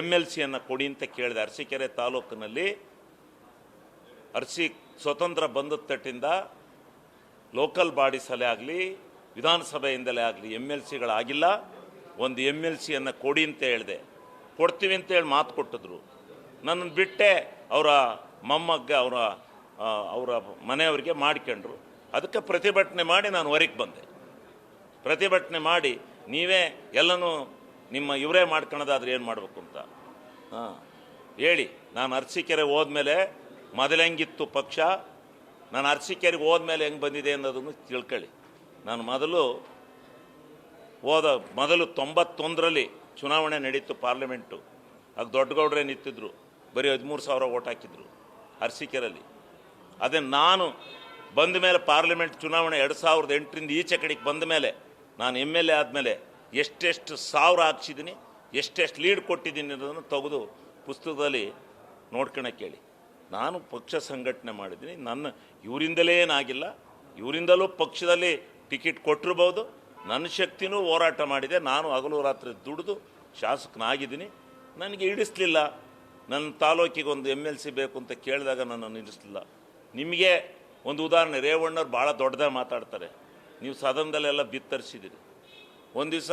MLCಯನ್ನು ಕೊಡಿ ಅಂತ ಕೇಳಿದೆ. ಅರಸೀಕೆರೆ ತಾಲೂಕಿನಲ್ಲಿ ಸ್ವತಂತ್ರ ಬಂದ ತಟ್ಟಿಂದ ಲೋಕಲ್ ಬಾಡೀಸಲ್ಲೇ ಆಗಲಿ ವಿಧಾನಸಭೆಯಿಂದಲೇ ಆಗಲಿ MLCಗಳಾಗಿಲ್ಲ. ಒಂದು MLCಯನ್ನು ಕೊಡಿ ಅಂತ ಹೇಳಿದೆ. ಕೊಡ್ತೀವಿ ಅಂತೇಳಿ ಮಾತು ಕೊಟ್ಟಿದ್ರು. ನನ್ನನ್ನು ಬಿಟ್ಟೆ ಅವರ ಮೊಮ್ಮಗ ಅವರ ಮನೆಯವರಿಗೆ ಮಾಡ್ಕೊಂಡ್ರು. ಅದಕ್ಕೆ ಪ್ರತಿಭಟನೆ ಮಾಡಿ ನಾನು ಹೊರಗೆ ಬಂದೆ. ಪ್ರತಿಭಟನೆ ಮಾಡಿ ನೀವೇ ಎಲ್ಲನೂ ನಿಮ್ಮ ಇವರೇ ಮಾಡ್ಕೊಳ್ಳೋದಾದ್ರೆ ಏನು ಮಾಡಬೇಕು ಅಂತ ಹೇಳಿ. ನಾನು ಅರಸೀಕೆರೆ ಹೋದ್ಮೇಲೆ ಮೊದಲು ಹೆಂಗಿತ್ತು ಪಕ್ಷ, ನಾನು ಅರಸೀಕೆರೆಗೆ ಹೋದ್ಮೇಲೆ ಹೆಂಗೆ ಬಂದಿದೆ ಅನ್ನೋದನ್ನು ತಿಳ್ಕೊಳ್ಳಿ. ನಾನು ಮೊದಲು 91ರಲ್ಲಿ ಚುನಾವಣೆ ನಡೀತು ಪಾರ್ಲಿಮೆಂಟು. ಆಗ ದೊಡ್ಡಗೌಡ್ರೆ ನಿಂತಿದ್ರು, ಬರೀ 13,000 ಓಟ್ ಹಾಕಿದ್ರು ಅರಸೀಕೆರೆಯಲ್ಲಿ. ಅದೇ ನಾನು ಬಂದ ಮೇಲೆ ಪಾರ್ಲಿಮೆಂಟ್ ಚುನಾವಣೆ 2008ರಿಂದ ಈಚೆ ಕಡೆಗೆ ಬಂದ ಮೇಲೆ ನಾನು MLA ಆದಮೇಲೆ ಎಷ್ಟೆಷ್ಟು ಸಾವಿರ ಹಾಕ್ಸಿದ್ದೀನಿ, ಎಷ್ಟೆಷ್ಟು ಲೀಡ್ ಕೊಟ್ಟಿದ್ದೀನಿ ಅನ್ನೋದನ್ನು ತೆಗೆದು ಪುಸ್ತಕದಲ್ಲಿ ನೋಡ್ಕೊಳಕ್ಕೆ ಹೇಳಿ. ನಾನು ಪಕ್ಷ ಸಂಘಟನೆ ಮಾಡಿದ್ದೀನಿ. ನನ್ನ ಇವರಿಂದಲೇ ಏನಾಗಿಲ್ಲ, ಇವರಿಂದಲೂ ಪಕ್ಷದಲ್ಲಿ ಟಿಕೆಟ್ ಕೊಟ್ಟಿರ್ಬೋದು. ನನ್ನ ಶಕ್ತಿನೂ ಹೋರಾಟ ಮಾಡಿದೆ. ನಾನು ಹಗಲು ರಾತ್ರಿ ದುಡಿದು ಶಾಸಕನಾಗಿದ್ದೀನಿ. ನನಗೆ ಇಡಿಸ್ಲಿಲ್ಲ. ನನ್ನ ತಾಲೂಕಿಗೆ ಒಂದು MLC ಬೇಕು ಅಂತ ಕೇಳಿದಾಗ ನನ್ನನ್ನು ಇಡಿಸ್ಲಿಲ್ಲ. ನಿಮಗೆ ಒಂದು ಉದಾಹರಣೆ, ರೇವಣ್ಣವ್ರು ಭಾಳ ದೊಡ್ಡದಾಗಿ ಮಾತಾಡ್ತಾರೆ. ನೀವು ಸದನದಲ್ಲೆಲ್ಲ ಬಿತ್ತರಿಸಿದ್ದೀರಿ. ಒಂದು ದಿವಸ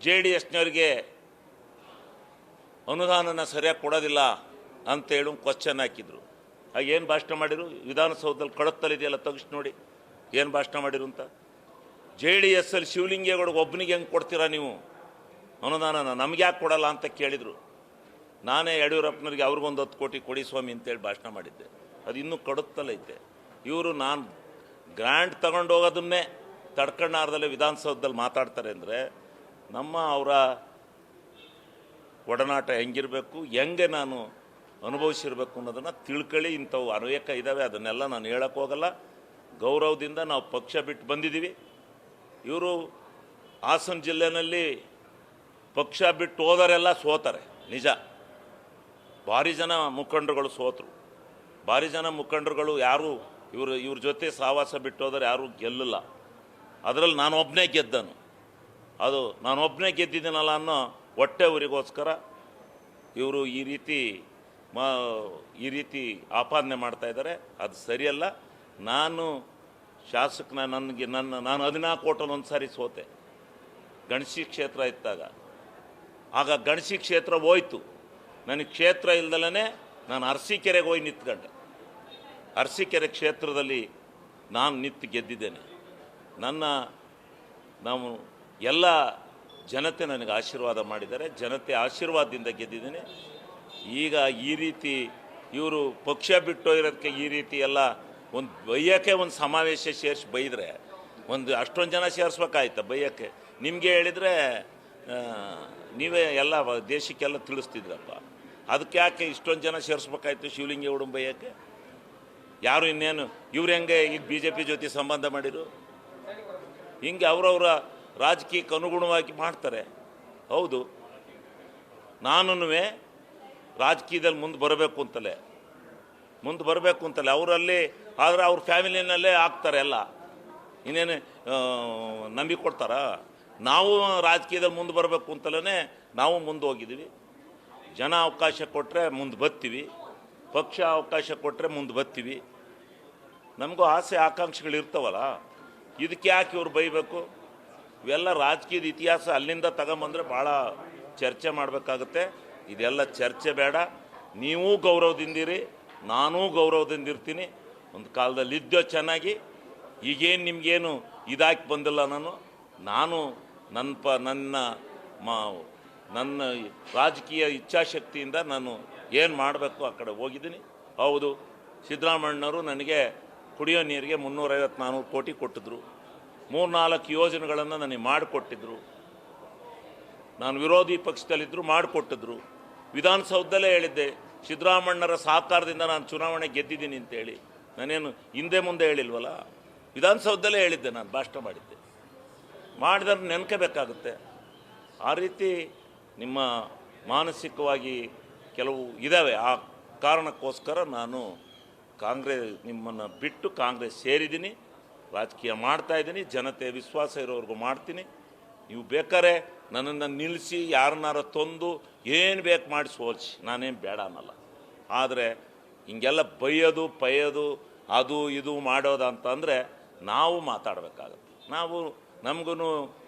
JDSನವ್ರಿಗೆ ಅನುದಾನನ ಸರಿಯಾಗಿ ಕೊಡೋದಿಲ್ಲ ಅಂತೇಳಿ ಕ್ವಶನ್ ಹಾಕಿದ್ರು. ಆಗ ಏನು ಭಾಷಣ ಮಾಡಿರು? ವಿಧಾನಸೌಧದಲ್ಲಿ ಕಡತ್ತಲಿದೆಯಲ್ಲ ತೆಗಿಸಿ ನೋಡಿ ಏನು ಭಾಷಣ ಮಾಡಿರು ಅಂತ. JDSಲ್ಲಿ ಶಿವಲಿಂಗೇಗೌಡಗೆ ಒಬ್ಬನಿಗೆ ಹೆಂಗೆ ಕೊಡ್ತೀರಾ ನೀವು ಅನುದಾನನ, ನಮ್ಗೆ ಯಾಕೆ ಕೊಡಲ್ಲ ಅಂತ ಕೇಳಿದರು. ನಾನೇ ಯಡಿಯೂರಪ್ಪನವ್ರಿಗೆ ಅವ್ರಿಗೊಂದು 10 ಕೋಟಿ ಕೊಡಿ ಸ್ವಾಮಿ ಅಂತೇಳಿ ಭಾಷಣ ಮಾಡಿದ್ದೆ. ಅದು ಇನ್ನೂ ಕಡುತ್ತಲೈತೆ. ಇವರು ನಾನು ಗ್ರ್ಯಾಂಡ್ ತಗೊಂಡು ಹೋಗೋದನ್ನೇ ತಡ್ಕಣ್ಣಾರ್ದಲ್ಲೇ ವಿಧಾನಸೌಧದಲ್ಲಿ ಮಾತಾಡ್ತಾರೆ ಅಂದರೆ ಅವರ ಒಡನಾಟ ಹೆಂಗಿರಬೇಕು, ಹೆಂಗೆ ನಾನು ಅನುಭವಿಸಿರ್ಬೇಕು ಅನ್ನೋದನ್ನು ತಿಳ್ಕೊಳ್ಳಿ. ಇಂಥವು ಅನೇಕ ಇದ್ದಾವೆ, ಅದನ್ನೆಲ್ಲ ನಾನು ಹೇಳಕ್ಕೆ ಹೋಗಲ್ಲ. ಗೌರವದಿಂದ ನಾವು ಪಕ್ಷ ಬಿಟ್ಟು ಬಂದಿದ್ದೀವಿ. ಇವರು ಹಾಸನ ಜಿಲ್ಲೆಯಲ್ಲಿ ಪಕ್ಷ ಬಿಟ್ಟು ಹೋದರೆಲ್ಲ ಸೋತಾರೆ, ನಿಜ. ಭಾರಿ ಜನ ಮುಖಂಡರುಗಳು ಸೋತರು. ಭಾರಿ ಜನ ಮುಖಂಡರುಗಳು ಯಾರು ಇವ್ರ ಜೊತೆ ಸಹವಾಸ ಬಿಟ್ಟು ಹೋದರೆ ಯಾರೂ ಗೆಲ್ಲಲ್ಲ. ಅದರಲ್ಲಿ ನಾನೊಬ್ಬನೇ ಗೆದ್ದನು. ಅದು ನಾನೊಬ್ಬನೇ ಗೆದ್ದಿದ್ದೀನಲ್ಲ ಅನ್ನೋ ಹೊಟ್ಟೆ ಊರಿಗೋಸ್ಕರ ಇವರು ಈ ರೀತಿ ಆಪಾದನೆ ಮಾಡ್ತಾಯಿದ್ದಾರೆ. ಅದು ಸರಿಯಲ್ಲ. ನಾನು ಶಾಸಕನ ನಾನು 14 ಓಟಲ್ಲಿ ಒಂದು ಸಾರಿ ಸೋತೆ ಗಣಸಿ ಕ್ಷೇತ್ರ ಇದ್ದಾಗ. ಆಗ ಗಣಸಿ ಕ್ಷೇತ್ರ ಹೋಯ್ತು. ನನಗೆ ಕ್ಷೇತ್ರ ಇಲ್ದಲೇ ನಾನು ಅರಸೀಕೆರೆಗೆ ಹೋಗಿ ನಿಂತ್ಕೊಂಡೆ. ಅರಸೀಕೆರೆ ಕ್ಷೇತ್ರದಲ್ಲಿ ನಾನು ನಿಂತು ಗೆದ್ದಿದ್ದೇನೆ. ನಾವು ಎಲ್ಲ ಜನತೆ ನನಗೆ ಆಶೀರ್ವಾದ ಮಾಡಿದ್ದಾರೆ. ಜನತೆ ಆಶೀರ್ವಾದದಿಂದ ಗೆದ್ದಿದ್ದೇನೆ. ಈಗ ಈ ರೀತಿ ಇವರು ಪಕ್ಷ ಬಿಟ್ಟು ಇರೋದಕ್ಕೆ ಈ ರೀತಿ ಎಲ್ಲ ಒಂದು ಬೈಯೋಕ್ಕೆ ಒಂದು ಸಮಾವೇಶ ಸೇರಿಸಿ ಬೈದರೆ ಅಷ್ಟೊಂದು ಜನ ಸೇರಿಸ್ಬೇಕಾಯ್ತು ಬೈಯೋಕ್ಕೆ. ನಿಮಗೆ ಹೇಳಿದರೆ ನೀವೇ ಎಲ್ಲ ದೇಶಕ್ಕೆಲ್ಲ ತಿಳಿಸ್ತಿದ್ರಪ್ಪ. ಅದಕ್ಕೆ ಯಾಕೆ ಇಷ್ಟೊಂದು ಜನ ಸೇರಿಸ್ಬೇಕಾಯ್ತು ಶಿವಲಿಂಗೇಗೌಡನ ಬೈಯೋಕ್ಕೆ? ಯಾರು ಇನ್ನೇನು ಇವ್ರು ಹೆಂಗೆ ಈಗ BJP ಜೊತೆ ಸಂಬಂಧ ಮಾಡಿರು? ಹಿಂಗೆ ಅವರವರ ರಾಜಕೀಯಕ್ಕೆ ಅನುಗುಣವಾಗಿ ಮಾಡ್ತಾರೆ. ಹೌದು, ನಾನು ರಾಜಕೀಯದಲ್ಲಿ ಮುಂದೆ ಬರಬೇಕು ಅಂತಲೇ ಅವರಲ್ಲಿ ಆದರೆ ಅವ್ರ ಫ್ಯಾಮಿಲಿನಲ್ಲೇ ಆಗ್ತಾರೆ ಎಲ್ಲ. ಇನ್ನೇನು ನಂಬಿಕೊಡ್ತಾರ? ನಾವು ರಾಜಕೀಯದಲ್ಲಿ ಮುಂದೆ ಬರಬೇಕು ಅಂತಲೇ ನಾವು ಮುಂದೆ ಹೋಗಿದ್ದೀವಿ. ಜನ ಅವಕಾಶ ಕೊಟ್ಟರೆ ಮುಂದೆ ಬರ್ತೀವಿ, ಪಕ್ಷ ಅವಕಾಶ ಕೊಟ್ಟರೆ ಮುಂದೆ ಬರ್ತೀವಿ. ನಮಗೂ ಆಸೆ ಆಕಾಂಕ್ಷೆಗಳು ಇರ್ತಾವಲ್ಲ. ಇದಕ್ಕೆ ಯಾಕೆ ಇವ್ರು ಬೈಬೇಕು? ಇವೆಲ್ಲ ರಾಜಕೀಯದ ಇತಿಹಾಸ ಅಲ್ಲಿಂದ ತಗೊಂಬಂದರೆ ಭಾಳ ಚರ್ಚೆ ಮಾಡಬೇಕಾಗುತ್ತೆ. ಇದೆಲ್ಲ ಚರ್ಚೆ ಬೇಡ. ನೀವೂ ಗೌರವದಿಂದಿರಿ, ನಾನೂ ಗೌರವದಿಂದಿರ್ತೀನಿ. ಒಂದು ಕಾಲದಲ್ಲಿ ಇದ್ದೋ ಚೆನ್ನಾಗಿ. ಈಗೇನು ನಿಮಗೇನು ಇದಾಕಿ ಬಂದಿಲ್ಲ. ನಾನು ನನ್ನ ರಾಜಕೀಯ ಇಚ್ಛಾಶಕ್ತಿಯಿಂದ ನಾನು ಏನು ಮಾಡಬೇಕು ಆ ಕಡೆ ಹೋಗಿದ್ದೀನಿ. ಹೌದು, ಸಿದ್ದರಾಮಣ್ಣವರು ನನಗೆ ಕುಡಿಯೋ ನೀರಿಗೆ 350-400 ಕೋಟಿ ಕೊಟ್ಟಿದ್ರು. 3-4 ಯೋಜನೆಗಳನ್ನು ನನಗೆ ಮಾಡಿಕೊಟ್ಟಿದ್ರು. ನಾನು ವಿರೋಧಿ ಪಕ್ಷದಲ್ಲಿದ್ದರು, ಮಾಡಿಕೊಟ್ಟಿದ್ರು. ವಿಧಾನಸೌಧದಲ್ಲೇ ಹೇಳಿದ್ದೆ, ಸಿದ್ದರಾಮಣ್ಣರ ಸಹಕಾರದಿಂದ ನಾನು ಚುನಾವಣೆ ಗೆದ್ದಿದ್ದೀನಿ ಅಂತೇಳಿ. ನಾನೇನು ಹಿಂದೆ ಮುಂದೆ ಹೇಳಿಲ್ವಲ್ಲ, ವಿಧಾನಸೌಧದಲ್ಲೇ ಹೇಳಿದ್ದೆ. ನಾನು ಭಾಷಣ ಮಾಡಿದ್ರೆ ನೆನ್ಕೋಬೇಕಾಗುತ್ತೆ. ಆ ರೀತಿ ನಿಮ್ಮ ಮಾನಸಿಕವಾಗಿ ಕೆಲವು ಇದ್ದಾವೆ. ಆ ಕಾರಣಕ್ಕೋಸ್ಕರ ನಾನು ನಿಮ್ಮನ್ನು ಬಿಟ್ಟು ಕಾಂಗ್ರೆಸ್ ಸೇರಿದ್ದೀನಿ. ರಾಜಕೀಯ ಮಾಡ್ತಾಯಿದ್ದೀನಿ. ಜನತೆ ವಿಶ್ವಾಸ ಇರೋವರೆಗೂ ಮಾಡ್ತೀನಿ. ನೀವು ಬೇಕಾರೆ ನನ್ನನ್ನು ನಿಲ್ಲಿಸಿ ಯಾರನ್ನಾರ ತಂದು ಏನು ಬೇಕು ಮಾಡಿ ಸೋಲ್ಸಿ, ನಾನೇನು ಬೇಡ ಅನ್ನಲ್ಲ. ಆದರೆ ಹಿಂಗೆಲ್ಲ ಬೈಯೋದು ಪೈಯೋದು ಅದು ಇದು ಮಾಡೋದಂತಂದರೆ ನಾವು ಮಾತಾಡಬೇಕಾಗತ್ತೆ. ನಮಗೂ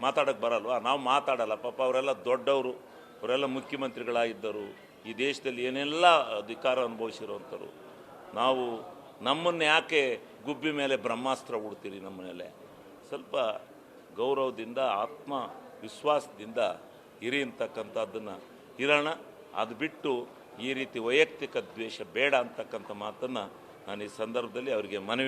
ಮಾತಾಡೋಕ್ಕೆ ಬರಲ್ವಾ? ನಾವು ಮಾತಾಡಲ್ಲ. ಪಾಪ ಅವರೆಲ್ಲ ದೊಡ್ಡವರು, ಅವರೆಲ್ಲ ಮುಖ್ಯಮಂತ್ರಿಗಳಾಗಿದ್ದರು, ಈ ದೇಶದಲ್ಲಿ ಏನೆಲ್ಲ ಅಧಿಕಾರ ಅನುಭವಿಸಿರೋವಂಥವ್ರು. ನಮ್ಮನ್ನು ಯಾಕೆ ಗುಬ್ಬಿ ಮೇಲೆ ಬ್ರಹ್ಮಾಸ್ತ್ರ ಹುಡ್ತೀರಿ? ನಮ್ಮ ಮೇಲೆ ಸ್ವಲ್ಪ ಗೌರವದಿಂದ ಆತ್ಮವಿಶ್ವಾಸದಿಂದ ಇರಿ ಅಂತಕ್ಕಂಥದ್ದನ್ನು ಇರೋಣ. ಅದು ಬಿಟ್ಟು ಈ ರೀತಿ ವೈಯಕ್ತಿಕ ದ್ವೇಷ ಬೇಡ ಅಂತಕ್ಕಂಥ ಮಾತನ್ನು ನಾನು ಈ ಸಂದರ್ಭದಲ್ಲಿ ಅವರಿಗೆ ಮನವಿ